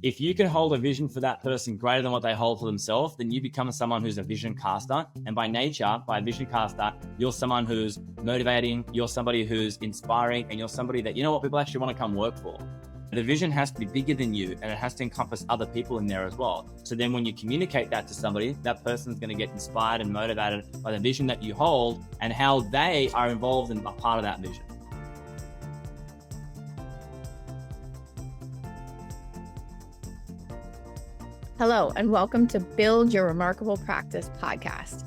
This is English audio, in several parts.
If you can hold a vision for that person greater than what they hold for themselves, then you become someone who's a vision caster. And by nature, by vision caster, you're someone who's motivating, you're somebody who's inspiring, and you're somebody that, you know what, people actually want to come work for. The vision has to be bigger than you, and it has to encompass other people in there as well. So then when you communicate that to somebody, that person's going to get inspired and motivated by the vision that you hold and how they are involved in a part of that vision. Hello, and welcome to Build Your Remarkable Practice podcast.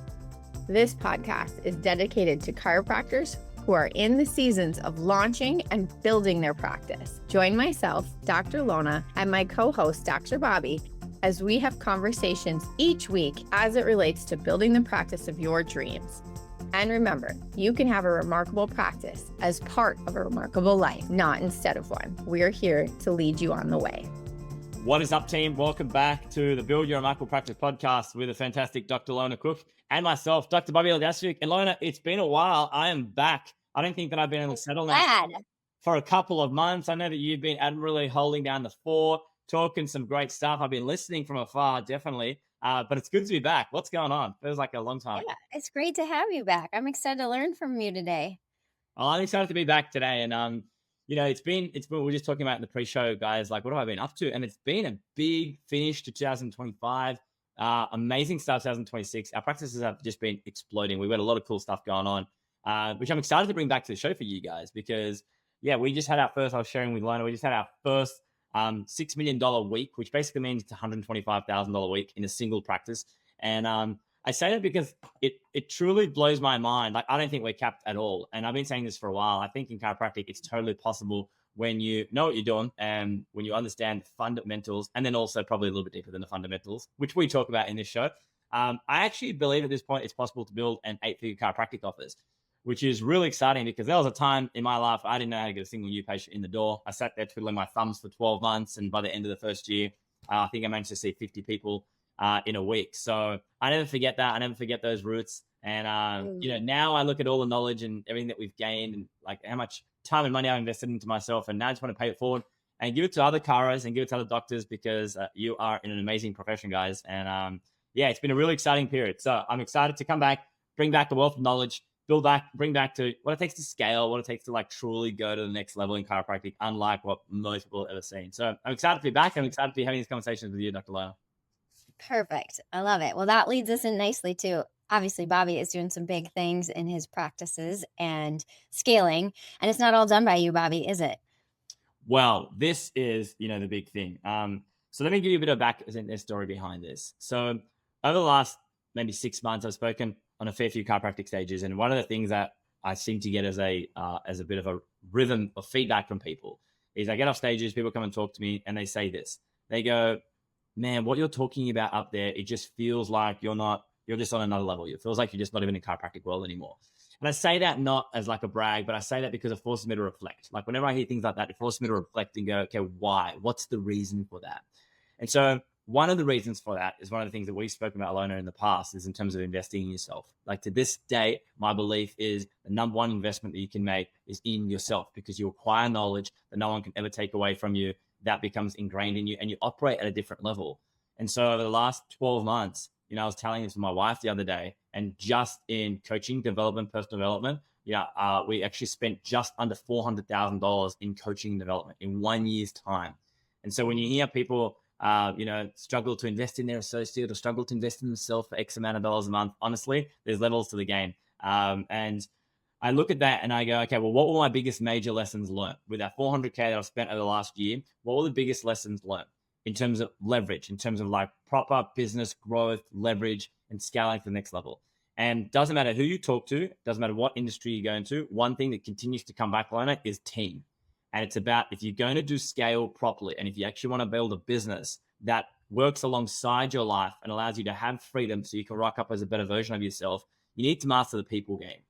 This podcast is dedicated to chiropractors who are in the seasons of launching and building their practice. Join myself, Dr. Lona, and my co-host, Dr. Bobby, as we have conversations each week as it relates to building the practice of your dreams. And remember, you can have a remarkable practice as part of a remarkable life, not instead of one. We're here to lead you on the way. What is up, team? Welcome back to the Build Your Remarkable Practice podcast with the fantastic Dr. Lona Cook and myself, Dr. Bobby Ildasic. And Lona, it's been a while. I am back. I don't think that I've been able to settle now for a couple of months. I know that you've been admirably holding down the fort, talking some great stuff. I've been listening from afar, definitely. But it's good to be back. What's going on? Feels like a long time. Yeah, it's great to have you back. I'm excited to learn from you today. Well, I'm excited to be back today. And, you know, it's been, we were just talking about in the pre-show, guys, like, what have I been up to? And it's been a big finish to 2025. Amazing stuff, 2026. Our practices have just been exploding. We've got a lot of cool stuff going on, which I'm excited to bring back to the show for you guys because, yeah, we just had our first, I was sharing with Lona, we just had our first $6 million week, which basically means it's $125,000 a week in a single practice. And I say that because it truly blows my mind. Like, I don't think we're capped at all. And I've been saying this for a while. I think in chiropractic, it's totally possible when you know what you're doing and when you understand fundamentals, and then also probably a little bit deeper than the fundamentals, which we talk about in this show. I actually believe at this point it's possible to build an 8-figure chiropractic office, which is really exciting because there was a time in my life I didn't know how to get a single new patient in the door. I sat there twiddling my thumbs for 12 months. And by the end of the first year, I think I managed to see 50 people in a week. So I never forget that. I never forget those roots. And, you know, now I look at all the knowledge and everything that we've gained and like how much time and money I've invested into myself. And now I just want to pay it forward and give it to other chiros and give it to other doctors because you are in an amazing profession, guys. And yeah, it's been a really exciting period. So I'm excited to come back, bring back the wealth of knowledge, build back, bring back to what it takes to scale, what it takes to like truly go to the next level in chiropractic, unlike what most people have ever seen. So I'm excited to be back. I'm excited to be having these conversations with you, Dr. Lona. Perfect. I love it. Well, that leads us in nicely too. Obviously, Bobby is doing some big things in his practices and scaling, and it's not all done by you, Bobby, is it? Well, this is, you know, the big thing. So let me give you a bit of back story behind this. So over the last maybe 6 months, I've spoken on a fair few chiropractic stages, and one of the things that I seem to get as a bit of a rhythm of feedback from people is I get off stages, people come and talk to me, and they say this. They go, man, what you're talking about up there, it just feels like you're just on another level. It feels like you're just not even in chiropractic world anymore. And I say that not as like a brag, but I say that because it forces me to reflect. Like whenever I hear things like that, it forces me to reflect and go, okay, why? What's the reason for that? And so one of the reasons for that is one of the things that we've spoken about, Lona, in the past is in terms of investing in yourself. Like to this day, my belief is the number one investment that you can make is in yourself because you acquire knowledge that no one can ever take away from you. That becomes ingrained in you and you operate at a different level. And so over the last 12 months, you know, I was telling this to my wife the other day, and just in coaching, development, personal development, we actually spent just under $400,000 in coaching development in 1 year's time. And so when you hear people, struggle to invest in their associate or struggle to invest in themselves for X amount of dollars a month, honestly, there's levels to the game. And I look at that and I go, okay, well, what were my biggest major lessons learned with that $400K that I've spent over the last year? What were the biggest lessons learned in terms of leverage, in terms of like proper business growth, leverage, and scaling to the next level? And doesn't matter who you talk to, doesn't matter what industry you go into, one thing that continues to come back, Lona, is team. And it's about if you're going to do scale properly and if you actually want to build a business that works alongside your life and allows you to have freedom so you can rock up as a better version of yourself, you need to master the people game.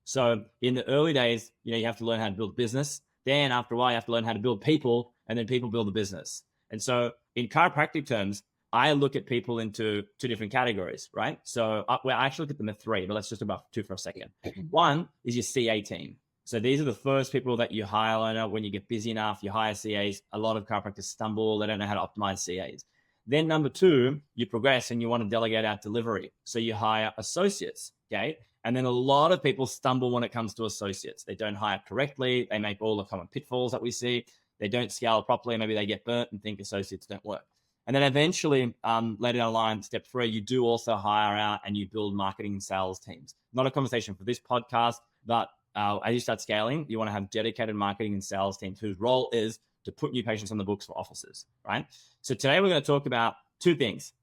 So in the early days, you know, you have to learn how to build business. Then after a while, you have to learn how to build people, and then people build the business. And so in chiropractic terms, I look at people into two different categories, right? So I actually look at them at three, but let's just talk about two for a second. One is your CA team. So these are the first people that you hire, Lona. When you get busy enough, you hire CAs. A lot of chiropractors stumble. They don't know how to optimize CAs. Then number two, you progress and you want to delegate out delivery. So you hire associates, okay? And then a lot of people stumble when it comes to associates. They don't hire correctly. They make all the common pitfalls that we see. They don't scale properly. Maybe they get burnt and think associates don't work. And then eventually, later down the line, step three, you do also hire out and you build marketing and sales teams. Not a conversation for this podcast, but as you start scaling, you want to have dedicated marketing and sales teams whose role is to put new patients on the books for offices, right? So today we're going to talk about two things.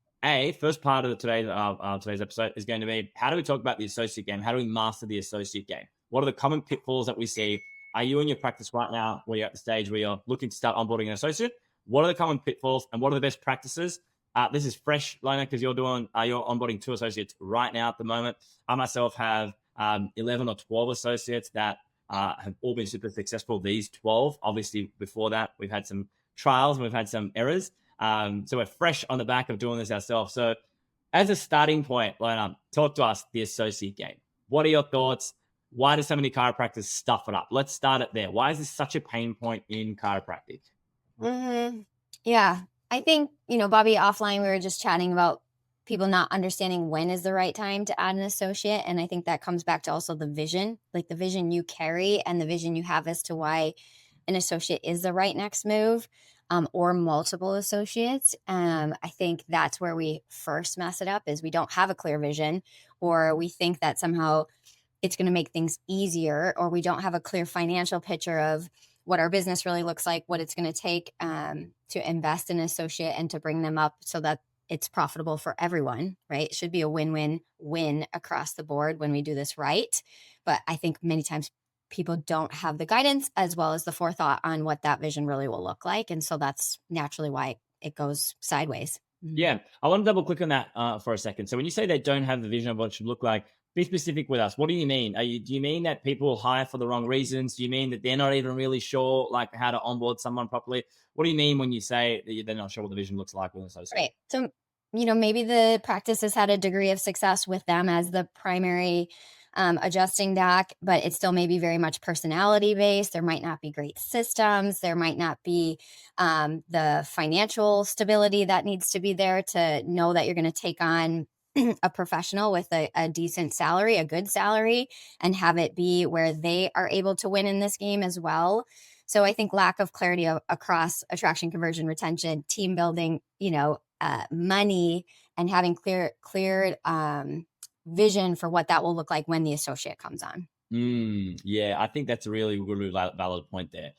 First part of today's episode is going to be, how do we talk about the associate game? How do we master the associate game? What are the common pitfalls that we see? Are you in your practice right now where you're at the stage where you're looking to start onboarding an associate? What are the common pitfalls and what are the best practices? This is fresh, Lona, because you're onboarding 2 associates right now at the moment. I myself have 11 or 12 associates that have all been super successful. These 12, obviously before that, we've had some trials and we've had some errors. So we're fresh on the back of doing this ourselves. So as a starting point, Lona, talk to us, the associate game. What are your thoughts? Why do so many chiropractors stuff it up? Let's start it there. Why is this such a pain point in chiropractic? Yeah, I think, Bobby, offline, we were just chatting about people not understanding when is the right time to add an associate. And I think that comes back to also the vision, like the vision you carry and the vision you have as to why an associate is the right next move, or multiple associates. I think that's where we first mess it up, is we don't have a clear vision, or we think that somehow it's going to make things easier, or we don't have a clear financial picture of what our business really looks like, what it's going to take to invest in an associate and to bring them up so that it's profitable for everyone, right? It should be a win-win-win across the board when we do this right. But I think many times people don't have the guidance as well as the forethought on what that vision really will look like. And so that's naturally why it goes sideways. Yeah, I want to double click on that for a second. So when you say they don't have the vision of what it should look like, be specific with us. What do you mean? Do you mean that people hire for the wrong reasons? Do you mean that they're not even really sure like how to onboard someone properly? What do you mean when you say that they're not sure what the vision looks like with an associate? Right. So, maybe the practice has had a degree of success with them as the primary adjusting doc, but it still may be very much personality based. There might not be great systems. There might not be the financial stability that needs to be there to know that you're going to take on a professional with a decent salary, a good salary, and have it be where they are able to win in this game as well. So I think lack of clarity across attraction, conversion, retention, team building, money, and having clear vision for what that will look like when the associate comes on. Yeah, I think that's a really, really valid point there.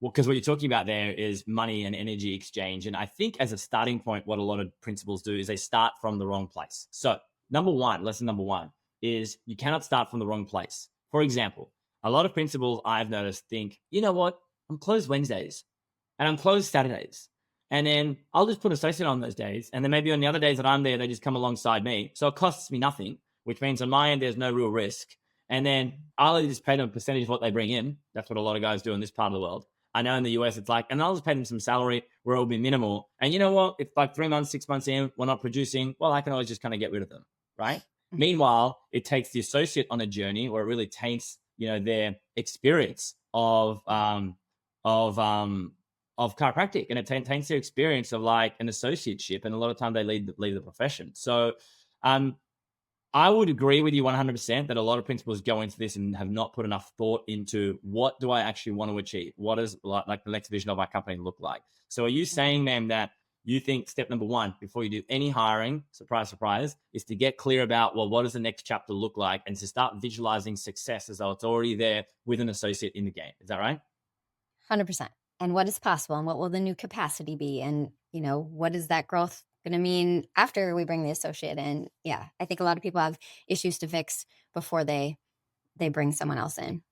Well, because what you're talking about there is money and energy exchange. And I think as a starting point, what a lot of principals do is they start from the wrong place. So lesson number one is you cannot start from the wrong place. For example, a lot of principals I've noticed think, you know what, I'm closed Wednesdays and I'm closed Saturdays. And then I'll just put an associate on those days. And then maybe on the other days that I'm there, they just come alongside me. So it costs me nothing, which means on my end, there's no real risk. And then I'll just pay them a percentage of what they bring in. That's what a lot of guys do in this part of the world. I know in the US, it's like, and I'll just pay them some salary where it'll be minimal. And you know what? If like 3 months, 6 months in, we're not producing, well, I can always just kind of get rid of them, right? Meanwhile, it takes the associate on a journey where it really taints, their experience of chiropractic, and it taints their experience of like an associateship. And a lot of time they leave the profession. So, I would agree with you 100% that a lot of principals go into this and have not put enough thought into what do I actually want to achieve? What does like the next vision of our company look like? So are you saying, ma'am, that you think step number one, before you do any hiring, surprise, surprise, is to get clear about, well, what does the next chapter look like? And to start visualizing success as though it's already there with an associate in the game. Is that right? 100%. And what is possible and what will the new capacity be? And, what is that growth going to mean after we bring the associate in? Yeah, I think a lot of people have issues to fix before they bring someone else in.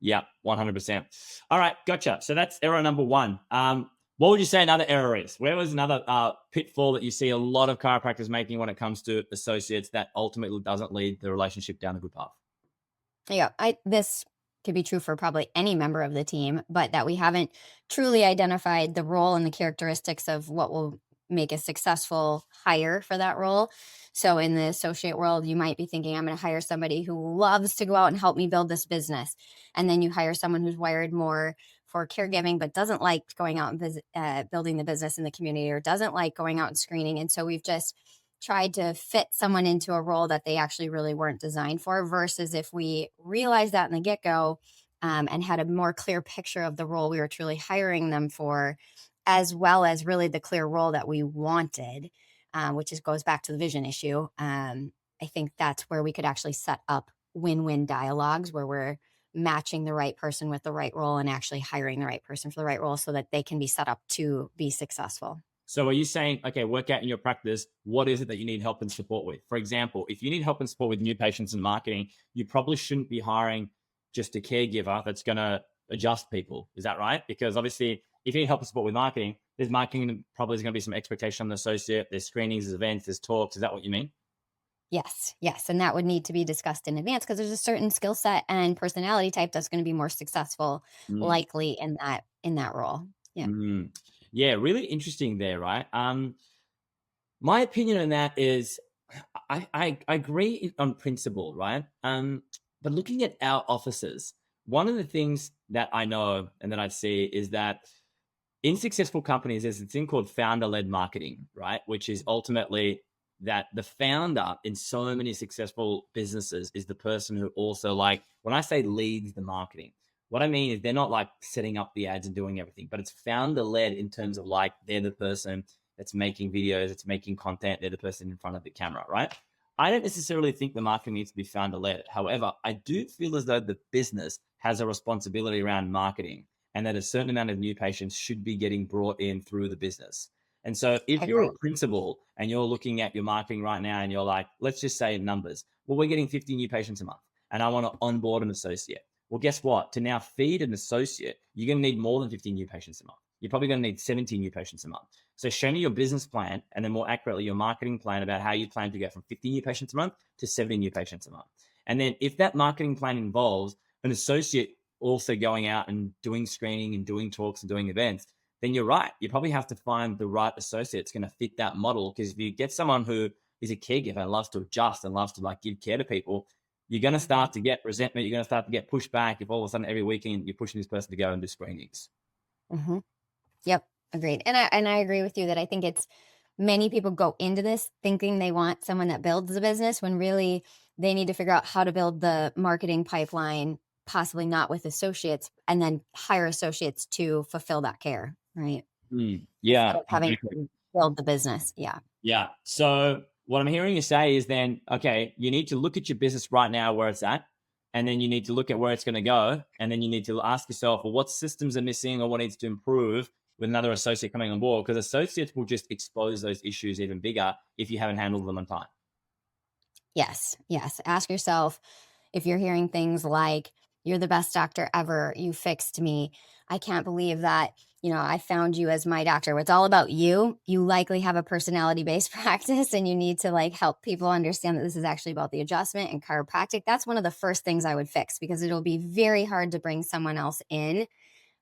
Yeah, 100%. All right, gotcha. So that's error number one. What would you say another error is? Where was another pitfall that you see a lot of chiropractors making when it comes to associates that ultimately doesn't lead the relationship down a good path? Yeah, this could be true for probably any member of the team, but that we haven't truly identified the role and the characteristics of what will make a successful hire for that role. So in the associate world, you might be thinking, I'm going to hire somebody who loves to go out and help me build this business. And then you hire someone who's wired more for caregiving, but doesn't like going out and building the business in the community, or doesn't like going out and screening. And so we've just tried to fit someone into a role that they actually really weren't designed for, versus if we realized that in the get-go, and had a more clear picture of the role we were truly hiring them for, as well as really the clear role that we wanted, goes back to the vision issue. I think that's where we could actually set up win-win dialogues where we're matching the right person with the right role and actually hiring the right person for the right role so that they can be set up to be successful. So are you saying, okay, work out in your practice, what is it that you need help and support with? For example, if you need help and support with new patients and marketing, you probably shouldn't be hiring just a caregiver that's going to adjust people. Is that right? Because obviously, if you need help and support with marketing, there's marketing, probably is going to be some expectation on the associate. There's screenings, there's events, there's talks. Is that what you mean? Yes. And that would need to be discussed in advance because there's a certain skill set and personality type that's going to be more successful, likely in that role. Yeah. Yeah, really interesting there, right? My opinion on that is I agree on principle, right? But looking at our offices, one of the things that I know and that I see is that in successful companies, there's a thing called founder-led marketing, right? Which is ultimately that the founder in so many successful businesses is the person who also, like, when I say leads the marketing, what I mean is they're not like setting up the ads and doing everything, but it's founder-led in terms of like they're the person that's making videos, it's making content, they're the person in front of the camera, right? I don't necessarily think the marketing needs to be founder-led. However, I do feel as though the business has a responsibility around marketing and that a certain amount of new patients should be getting brought in through the business. And so if you're a principal and you're looking at your marketing right now and you're like, let's just say numbers, well, we're getting 50 new patients a month and I want to onboard an associate. Well, guess what? To now feed an associate, you're going to need more than 50 new patients a month. You're probably going to need 17 new patients a month. So show me your business plan and then more accurately, your marketing plan about how you plan to go from 50 new patients a month to 70 new patients a month. And then if that marketing plan involves an associate also going out and doing screening and doing talks and doing events, then you're right. You probably have to find the right associate that's going to fit that model. Because if you get someone who is a caregiver and loves to adjust and loves to like give care to people, you're going to start to get resentment. You're going to start to get pushed back if all of a sudden every weekend you're pushing this person to go and do screenings. Mm-hmm. Yep. Agreed. And I agree with you that I think it's many people go into this thinking they want someone that builds the business when really they need to figure out how to build the marketing pipeline, possibly not with associates, and then hire associates to fulfill that care. Right. Yeah. Having to build the business. Yeah. Yeah. So what I'm hearing you say is then, okay, you need to look at your business right now where it's at, and then you need to look at where it's going to go. And then you need to ask yourself, well, what systems are missing or what needs to improve with another associate coming on board? Because associates will just expose those issues even bigger if you haven't handled them on time. Yes. Ask yourself if you're hearing things like, you're the best doctor ever, you fixed me, I can't believe that, I found you as my doctor. It's all about you. You likely have a personality-based practice and you need to like help people understand that this is actually about the adjustment and chiropractic. That's one of the first things I would fix because it'll be very hard to bring someone else in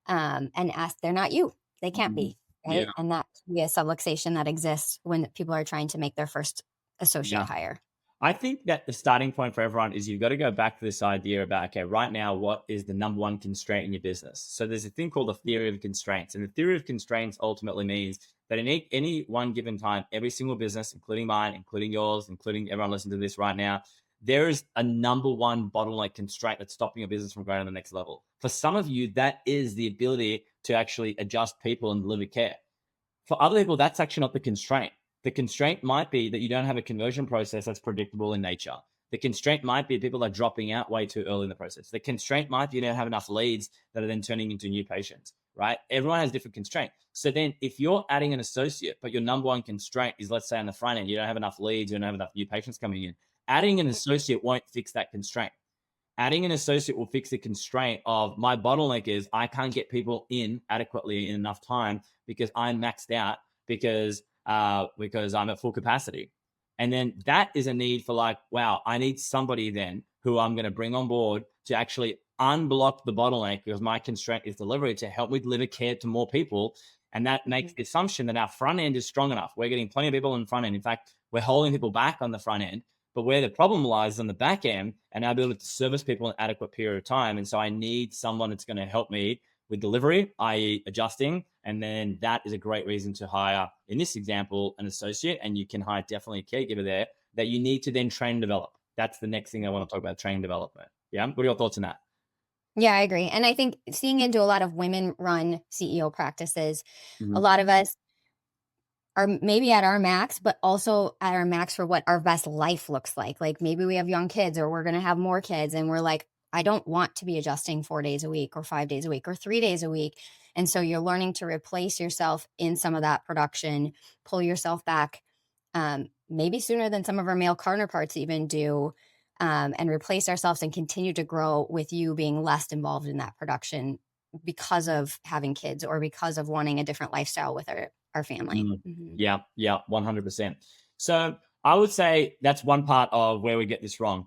and ask, they're not you. They can't be, right? Yeah. And that can be a subluxation that exists when people are trying to make their first associate hire. I think that the starting point for everyone is you've got to go back to this idea about, okay, right now, what is the number one constraint in your business? So there's a thing called the theory of constraints. And the theory of constraints ultimately means that in any one given time, every single business, including mine, including yours, including everyone listening to this right now, there is a number one bottleneck constraint that's stopping your business from going to the next level. For some of you, that is the ability to actually adjust people and deliver care. For other people, that's actually not the constraint. The constraint might be that you don't have a conversion process that's predictable in nature. The constraint might be people are dropping out way too early in the process. The constraint might be you don't have enough leads that are then turning into new patients, right? Everyone has different constraints. So then if you're adding an associate, but your number one constraint is, let's say on the front end, you don't have enough leads, you don't have enough new patients coming in, adding an associate won't fix that constraint. Adding an associate will fix the constraint of my bottleneck is I can't get people in adequately in enough time because I'm maxed out because I'm at full capacity. And then that is a need for like, wow, I need somebody then who I'm going to bring on board to actually unblock the bottleneck because my constraint is delivery to help me deliver care to more people. And that makes the assumption that our front end is strong enough. We're getting plenty of people on the front end. In fact, we're holding people back on the front end. But where the problem lies on the back end and our ability to service people in an adequate period of time. And so I need someone that's going to help me with delivery, i.e. adjusting. And then that is a great reason to hire, in this example, an associate. And you can hire definitely a caregiver there that you need to then train and develop. That's the next thing I want to talk about, training development. Yeah. What are your thoughts on that? Yeah, I agree. And I think seeing into a lot of women-run CEO practices, Mm-hmm. a lot of us are maybe at our max, but also at our max for what our best life looks like. Like maybe we have young kids or we're going to have more kids and we're like, I don't want to be adjusting 4 days a week or 5 days a week or 3 days a week. And so you're learning to replace yourself in some of that production, pull yourself back, maybe sooner than some of our male counterparts even do, and replace ourselves and continue to grow with you being less involved in that production because of having kids or because of wanting a different lifestyle with our family. Mm-hmm. Yeah, 100%. So I would say that's one part of where we get this wrong.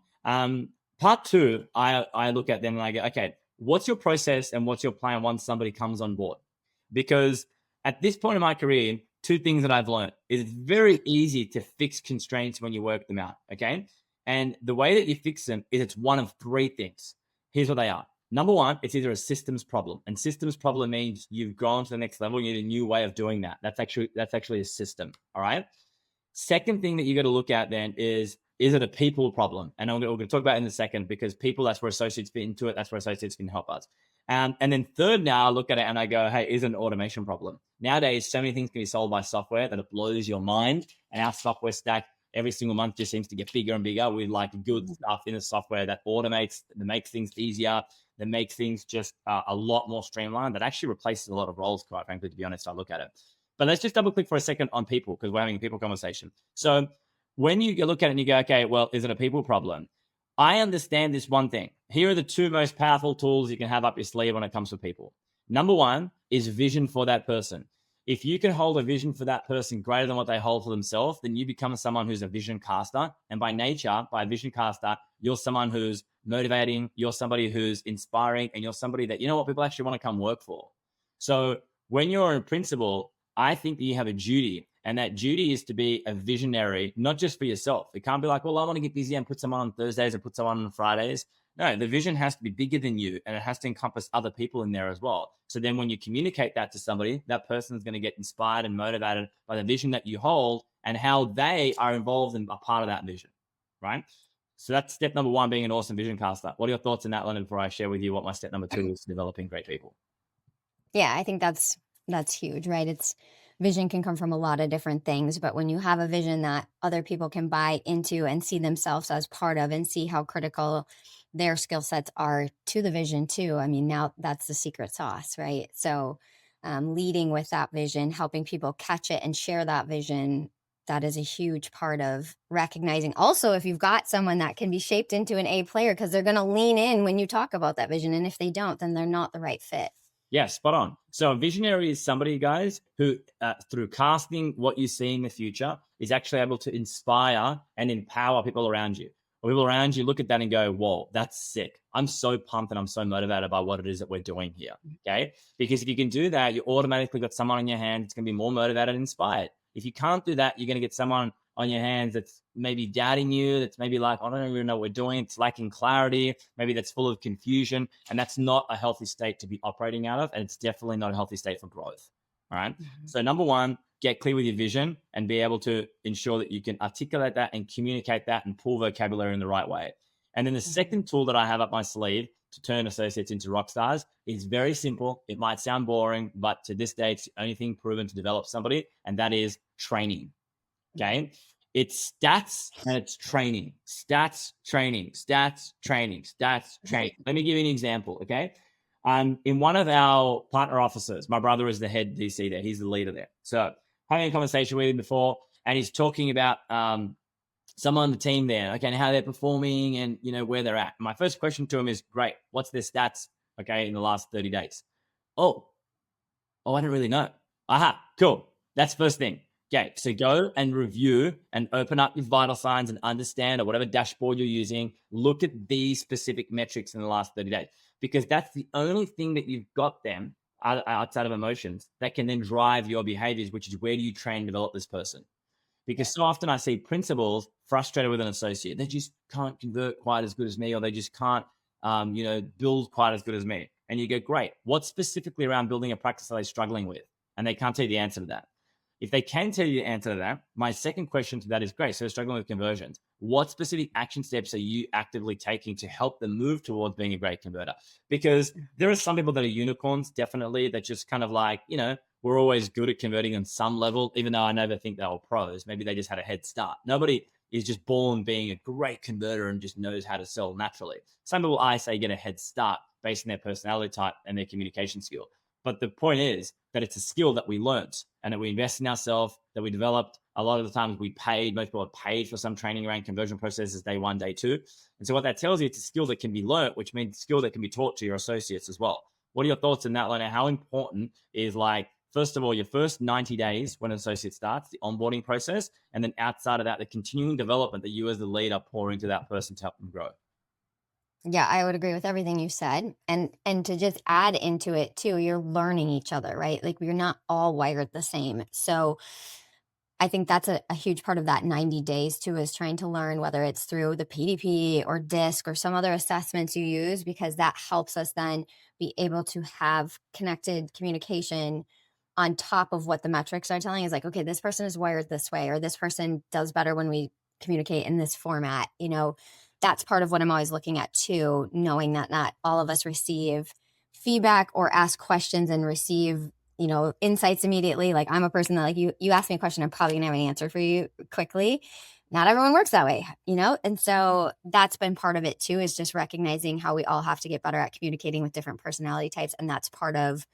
Part two, I look at them and I go, okay, what's your process and what's your plan once somebody comes on board? Because at this point in my career, two things that I've learned is it's very easy to fix constraints when you work them out, okay? And the way that you fix them is it's one of three things. Here's what they are. Number one, it's either a systems problem, and systems problem means you've gone to the next level. You need a new way of doing that. That's actually a system. All right. Second thing that you got to look at then is it a people problem? And we're going to talk about it in a second, because people, that's where associates fit into it. That's where associates can help us. And then third, now I look at it and I go, hey, is it an automation problem? Nowadays, so many things can be solved by software that it blows your mind. And our software stack every single month just seems to get bigger and bigger with like good stuff in the software that automates, that makes things easier, that makes things just a lot more streamlined, that actually replaces a lot of roles, quite frankly, to be honest, I look at it. But let's just double click for a second on people, because we're having a people conversation. So when you look at it and you go, okay, well, is it a people problem? I understand this one thing. Here are the two most powerful tools you can have up your sleeve when it comes to people. Number one is vision for that person. If you can hold a vision for that person greater than what they hold for themselves, then you become someone who's a vision caster. And by nature, by a vision caster, you're someone who's motivating, you're somebody who's inspiring, and you're somebody that, you know what, people actually want to come work for. So when you're a principal, I think that you have a duty, and that duty is to be a visionary, not just for yourself. It can't be like, well, I want to get busy and put someone on Thursdays and put someone on Fridays. No, the vision has to be bigger than you, and it has to encompass other people in there as well. So then when you communicate that to somebody, that person is going to get inspired and motivated by the vision that you hold and how they are involved in a part of that vision, right? So that's step number one, being an awesome vision caster. What are your thoughts on that, Lona, before I share with you what my step number two is, developing great people? Yeah, I think that's huge, right? It's vision can come from a lot of different things, but when you have a vision that other people can buy into and see themselves as part of and see how critical their skill sets are to the vision too. I mean, now that's the secret sauce, right? So leading with that vision, helping people catch it and share that vision, that is a huge part of recognizing also if you've got someone that can be shaped into an A player, because they're going to lean in when you talk about that vision. And if they don't, then they're not the right fit. Yeah, spot on. So a visionary is somebody, guys, who through casting what you see in the future is actually able to inspire and empower people around you. Or people around you look at that and go, whoa, that's sick. I'm so pumped and I'm so motivated by what it is that we're doing here, okay? Because if you can do that, you automatically got someone on your hand that's going to be more motivated and inspired. If you can't do that, you're going to get someone on your hands that's maybe doubting you, that's maybe like, I don't even know what we're doing. It's lacking clarity. Maybe that's full of confusion. And that's not a healthy state to be operating out of. And it's definitely not a healthy state for growth. All right. Mm-hmm. So number one, get clear with your vision and be able to ensure that you can articulate that and communicate that and pull vocabulary in the right way. And then the second tool that I have up my sleeve to turn associates into rock stars is very simple. It might sound boring, but to this day, it's the only thing proven to develop somebody. And that is training. Okay. It's stats and it's training. Stats, training, stats, training, stats, training. Let me give you an example. Okay. In one of our partner offices, my brother is the head DC there. He's the leader there. So having a conversation with him before, and he's talking about someone on the team there, okay, and how they're performing and, you know, where they're at. My first question to him is, great, what's their stats, okay, in the last 30 days? Oh, I don't really know. Aha, cool. That's first thing. Okay, so go and review and open up your vital signs and understand, or whatever dashboard you're using, look at these specific metrics in the last 30 days, because that's the only thing that you've got them outside of emotions that can then drive your behaviors, which is where do you train and develop this person? Because so often I see principals frustrated with an associate. They just can't convert quite as good as me, or they just can't, build quite as good as me. And you go, great. What specifically around building a practice are they struggling with? And they can't tell you the answer to that. If they can tell you the answer to that, my second question to that is, great. So they're struggling with conversions. What specific action steps are you actively taking to help them move towards being a great converter? Because there are some people that are unicorns, definitely, that just kind of like, we're always good at converting on some level, even though I never think they were pros. Maybe they just had a head start. Nobody is just born being a great converter and just knows how to sell naturally. Some people, I say, get a head start based on their personality type and their communication skill. But the point is that it's a skill that we learned and that we invest in ourselves, that we developed. A lot of the times most people have paid for some training around conversion processes day 1, day 2. And so what that tells you, it's a skill that can be learned, which means skill that can be taught to your associates as well. What are your thoughts on that, Lona? How important is, like, first of all, your first 90 days when an associate starts, the onboarding process, and then outside of that, the continuing development that you as the leader pour into that person to help them grow? Yeah, I would agree with everything you said. And to just add into it too, you're learning each other, right? Like, we're not all wired the same. So I think that's a huge part of that 90 days too, is trying to learn, whether it's through the PDP or DISC or some other assessments you use, because that helps us then be able to have connected communication on top of what the metrics are telling us. Like, okay, this person is wired this way, or this person does better when we communicate in this format. That's part of what I'm always looking at too, knowing that not all of us receive feedback or ask questions and receive, insights immediately. Like, I'm a person that, like, you ask me a question, I'm probably gonna have an answer for you quickly. Not everyone works that way, And so that's been part of it too, is just recognizing how we all have to get better at communicating with different personality types. And that's part of,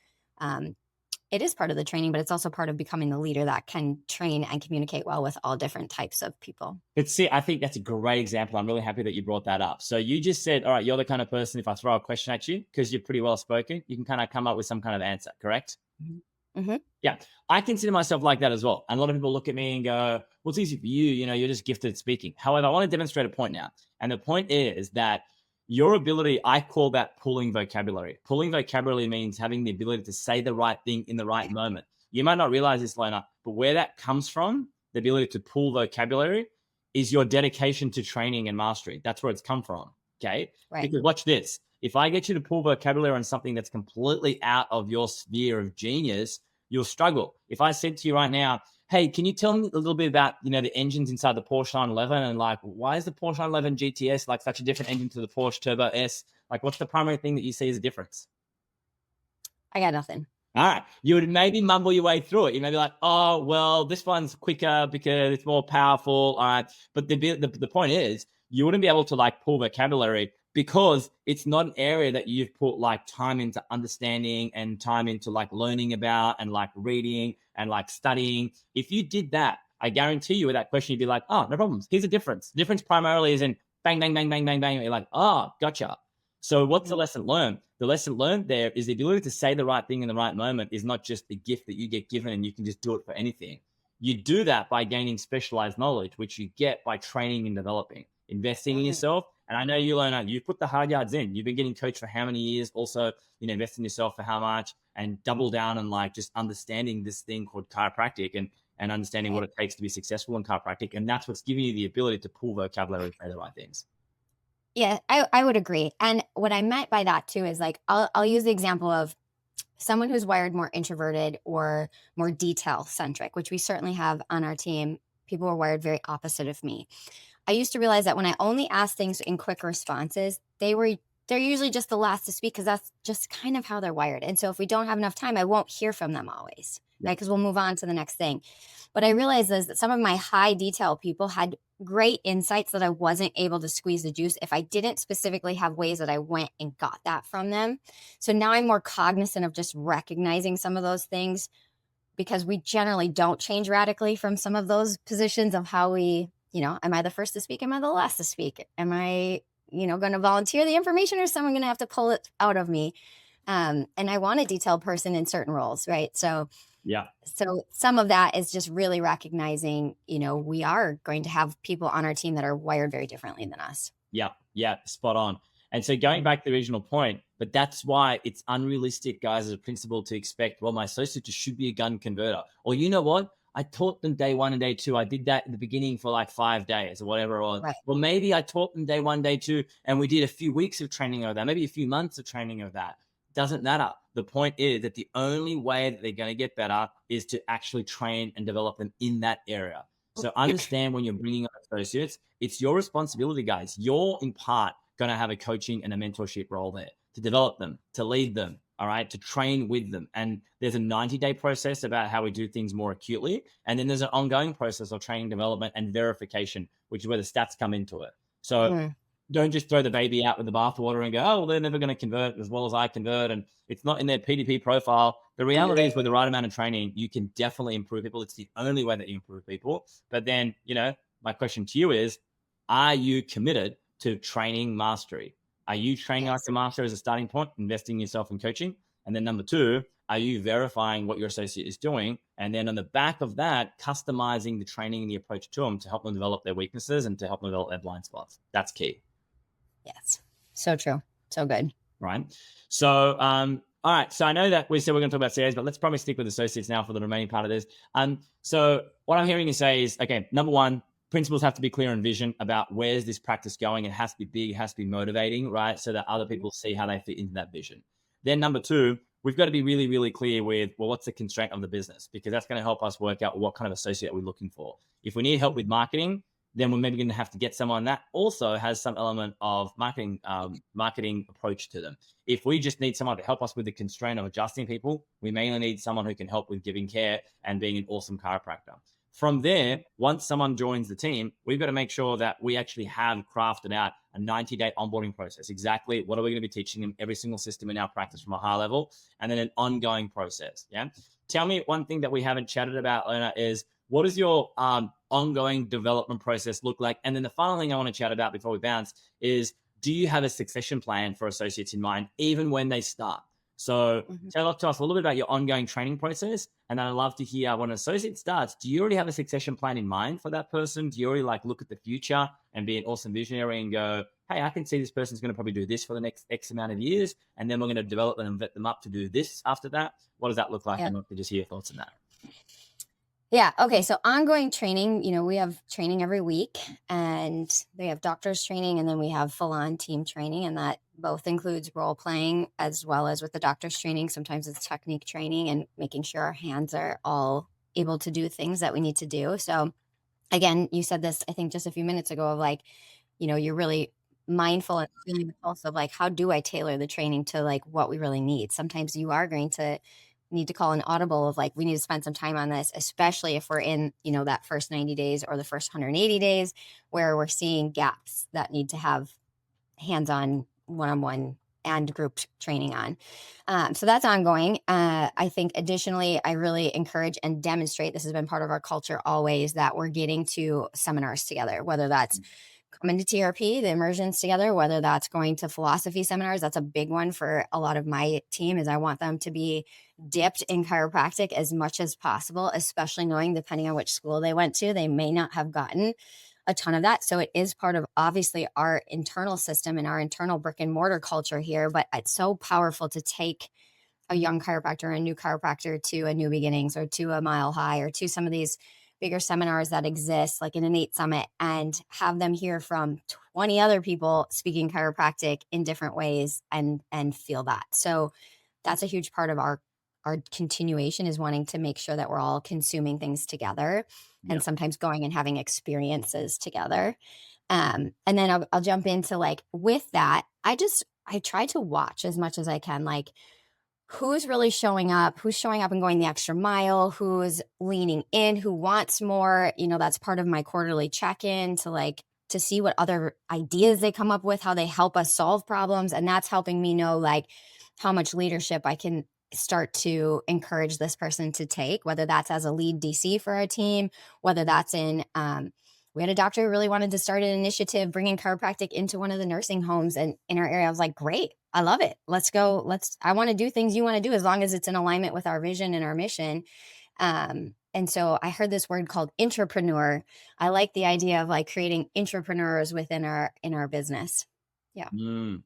it is part of the training, but it's also part of becoming the leader that can train and communicate well with all different types of people. But see, I think that's a great example. I'm really happy that you brought that up. So you just said, all right, you're the kind of person, if I throw a question at you, because you're pretty well spoken, you can kind of come up with some kind of answer, correct? Mm-hmm. Yeah. I consider myself like that as well. And a lot of people look at me and go, well, it's easy for you. You're just gifted at speaking. However, I want to demonstrate a point now. And the point is that your ability, I call that pulling vocabulary. Pulling vocabulary means having the ability to say the right thing in the right moment. You might not realize this, Lona, but where that comes from, the ability to pull vocabulary, is your dedication to training and mastery. That's where it's come from. Okay. Right. Because watch this. If I get you to pull vocabulary on something that's completely out of your sphere of genius, you'll struggle. If I said to you right now, hey, can you tell me a little bit about, the engines inside the Porsche 911, and like, why is the Porsche 911 GTS like such a different engine to the Porsche Turbo S? Like, what's the primary thing that you see as a difference? I got nothing. All right. You would maybe mumble your way through it. You may be like, oh, well, this one's quicker because it's more powerful. All right. But the point is, you wouldn't be able to like pull vocabulary because it's not an area that you've put like time into understanding and time into like learning about and like reading and like studying. If you did that, I guarantee you with that question, you'd be like, oh, no problems. Here's the difference. The difference primarily is in bang, bang, bang, bang, bang, bang. You're like, oh, gotcha. So what's the lesson learned? The lesson learned there is the ability to say the right thing in the right moment is not just the gift that you get given and you can just do it for anything. You do that by gaining specialized knowledge, which you get by training and developing, investing in yourself. And I know you, Lona, you put the hard yards in. You've been getting coached for how many years? Also, invest in yourself for how much, and double down on like just understanding this thing called chiropractic and understanding what it takes to be successful in chiropractic. And that's what's giving you the ability to pull vocabulary and say the right things. Yeah, I would agree. And what I meant by that too is like, I'll use the example of someone who's wired more introverted or more detail centric, which we certainly have on our team. People are wired very opposite of me. I used to realize that when I only ask things in quick responses, they're usually just the last to speak because that's just kind of how they're wired. And so if we don't have enough time, I won't hear from them always, right? Because we'll move on to the next thing. What I realized is that some of my high detail people had great insights that I wasn't able to squeeze the juice if I didn't specifically have ways that I went and got that from them. So now I'm more cognizant of just recognizing some of those things, because we generally don't change radically from some of those positions of how we, am I the first to speak? Am I the last to speak? Am I, going to volunteer the information, or is someone going to have to pull it out of me? And I want a detailed person in certain roles, right? So yeah. So some of that is just really recognizing, we are going to have people on our team that are wired very differently than us. Yeah. Yeah. Spot on. And so going back to the original point, but that's why it's unrealistic, guys, as a principal to expect, well, my associate just should be a gun converter. Or you know what? I taught them day 1 and day 2. I did that at the beginning for like 5 days or whatever. Or Right. well, maybe I taught them day 1, day 2, and we did a few weeks of training of that, maybe a few months of training of that. Doesn't matter. The point is that the only way that they're going to get better is to actually train and develop them in that area. So understand when you're bringing on associates, it's your responsibility, guys. You're in part going to have a coaching and a mentorship role there to develop them, to lead them, all right, to train with them. And there's a 90-day process about how we do things more acutely. And then there's an ongoing process of training, development, and verification, which is where the stats come into it. So don't just throw the baby out with the bathwater and go, oh, well, they're never going to convert as well as I convert. And it's not in their PDP profile. The reality is with the right amount of training, you can definitely improve people. It's the only way that you improve people. But then, my question to you is, are you committed to training mastery? Are you training like a master as a starting point, investing in yourself in coaching? And then number 2, are you verifying what your associate is doing? And then on the back of that, customizing the training and the approach to them to help them develop their weaknesses and to help them develop their blind spots. That's key. Yes. So true. So good. Right. So, all right. So I know that we said we're going to talk about CAs, but let's probably stick with associates now for the remaining part of this. So what I'm hearing you say is, okay, number 1, principals have to be clear on vision about where's this practice going. It has to be big, it has to be motivating, right? So that other people see how they fit into that vision. Then number 2, we've got to be really, really clear with, well, what's the constraint of the business? Because that's going to help us work out what kind of associate we're looking for. If we need help with marketing, then we're maybe going to have to get someone that also has some element of marketing approach to them. If we just need someone to help us with the constraint of adjusting people, we mainly need someone who can help with giving care and being an awesome chiropractor. From there, once someone joins the team, we've got to make sure that we actually have crafted out a 90-day onboarding process. Exactly what are we going to be teaching them, every single system in our practice from a high level, and then an ongoing process. Yeah. Tell me one thing that we haven't chatted about, Lona, is what does your ongoing development process look like? And then the final thing I want to chat about before we bounce is, do you have a succession plan for associates in mind, even when they start? So tell to us a little bit about your ongoing training process. And then I'd love to hear when an associate starts, do you already have a succession plan in mind for that person? Do you already look at the future and be an awesome visionary and go, hey, I can see this person's going to probably do this for the next X amount of years. And then we're going to develop them and vet them up to do this after that. What does that look like? I'd love to just hear your thoughts on that. Yeah. Okay. So ongoing training, we have training every week, and they have doctors training, and then we have full on team training. And that both includes role playing as well as with the doctor's training. Sometimes it's technique training and making sure our hands are all able to do things that we need to do. So again, you said this, I think just a few minutes ago, of you're really mindful and feeling the pulse of how do I tailor the training to what we really need? Sometimes you are going to need to call an audible of we need to spend some time on this, especially if we're in, that first 90 days or the first 180 days where we're seeing gaps that need to have hands-on, one-on-one and group training on. So that's ongoing. I think additionally, I really encourage and demonstrate, this has been part of our culture always, that we're getting to seminars together, whether that's coming to TRP, the immersions together, whether that's going to philosophy seminars. That's a big one for a lot of my team, is I want them to be dipped in chiropractic as much as possible, especially knowing, depending on which school they went to, they may not have gotten a ton of that. So it is part of obviously our internal system and our internal brick and mortar culture here, but it's so powerful to take a young chiropractor, a new chiropractor to a New Beginnings or to a Mile High or to some of these bigger seminars that exist, like an Innate Summit, and have them hear from 20 other people speaking chiropractic in different ways and feel that. So that's a huge part of our continuation, is wanting to make sure that we're all consuming things together and sometimes going and having experiences together. And then I'll jump into with that, I try to watch as much as I can, who's really showing up, who's showing up and going the extra mile, who's leaning in, who wants more. That's part of my quarterly check-in to see what other ideas they come up with, how they help us solve problems. And that's helping me know how much leadership I can start to encourage this person to take, whether that's as a lead DC for our team, whether that's in, we had a doctor who really wanted to start an initiative bringing chiropractic into one of the nursing homes in our area. I was like, great, I love it. Let's go. I want to do things you want to do, as long as it's in alignment with our vision and our mission. And so I heard this word called intrapreneur. I like the idea of creating intrapreneurs within our business. Yeah.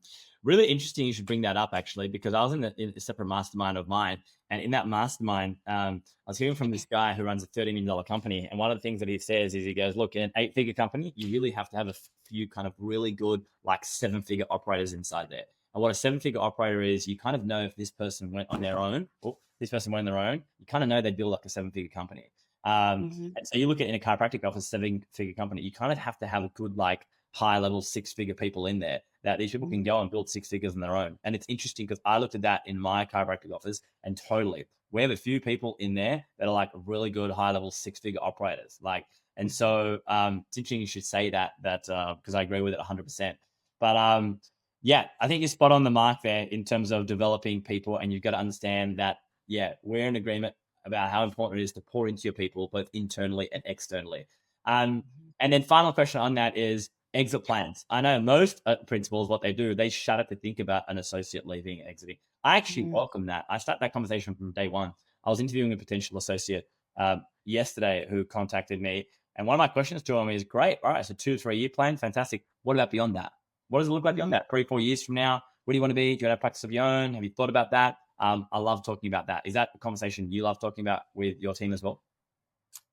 Really interesting. You should bring that up actually, because I was in a separate mastermind of mine, and in that mastermind, I was hearing from this guy who runs a $30 million company, and one of the things that he says is he goes, "Look, in an 8-figure company, you really have to have a few kind of really good like 7-figure operators inside there." And what a 7-figure operator is, you kind of know if this person went on their own, or this person went on their own, you kind of know they build like a 7-figure company. And so you look at in a chiropractic office, 7-figure company, you kind of have to have a good like high level 6-figure people in there that these people can go and build 6 figures on their own. And it's interesting because I looked at that in my chiropractic office, and totally, we have a few people in there that are like really good high level 6-figure operators. Like, and so it's interesting you should say that because I agree with it 100%. But yeah, I think you're spot on the mark there in terms of developing people, and you've got to understand that, yeah, we're in agreement about how important it is to pour into your people, both internally and externally. And then final question on that is exit plans. I know most principals, what they do, they shudder to think about an associate leaving and exiting. I actually welcome that. I start that conversation from day one. I was interviewing a potential associate yesterday who contacted me. And one of my questions to him is, great, all right, so 2 to 3 year plan, fantastic. What about beyond that? What does it look like beyond that? 3, 4 years from now, where do you want to be? Do you have a practice of your own? Have you thought about that? I love talking about that. Is that a conversation you love talking about with your team as well?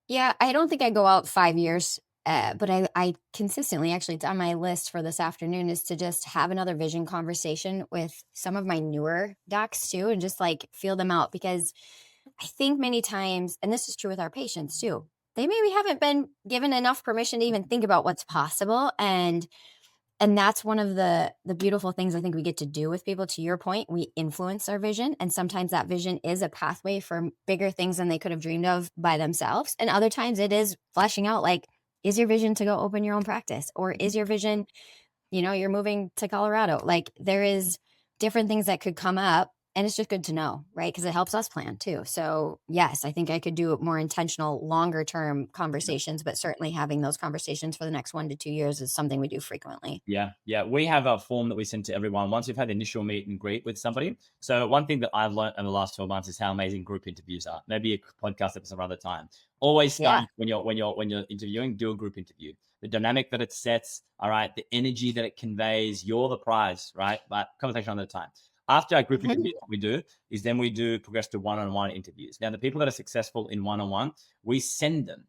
Yeah, I don't think I go out 5 years, but I consistently, actually, it's on my list for this afternoon, is to just have another vision conversation with some of my newer docs too, and just like feel them out, because I think many times, and this is true with our patients too, they maybe haven't been given enough permission to even think about what's possible. And that's one of the beautiful things I think we get to do with people. To your point, we influence our vision. And sometimes that vision is a pathway for bigger things than they could have dreamed of by themselves. And other times it is fleshing out, like, is your vision to go open your own practice? Or is your vision, you're moving to Colorado? Like, there is different things that could come up. And it's just good to know, right? Because it helps us plan too. So yes, I think I could do more intentional, longer term conversations, but certainly having those conversations for the next 1 to 2 years is something we do frequently. Yeah. We have a form that we send to everyone once we've had the initial meet and greet with somebody. So one thing that I've learned in the last 12 months is how amazing group interviews are. Maybe a podcast episode some other time. Always start when you're interviewing, do a group interview. The dynamic that it sets, all right, the energy that it conveys, you're the prize, right? But conversation another time. After our group interviews, what we do is then we do progress to one-on-one interviews. Now, the people that are successful in one-on-one, we send them.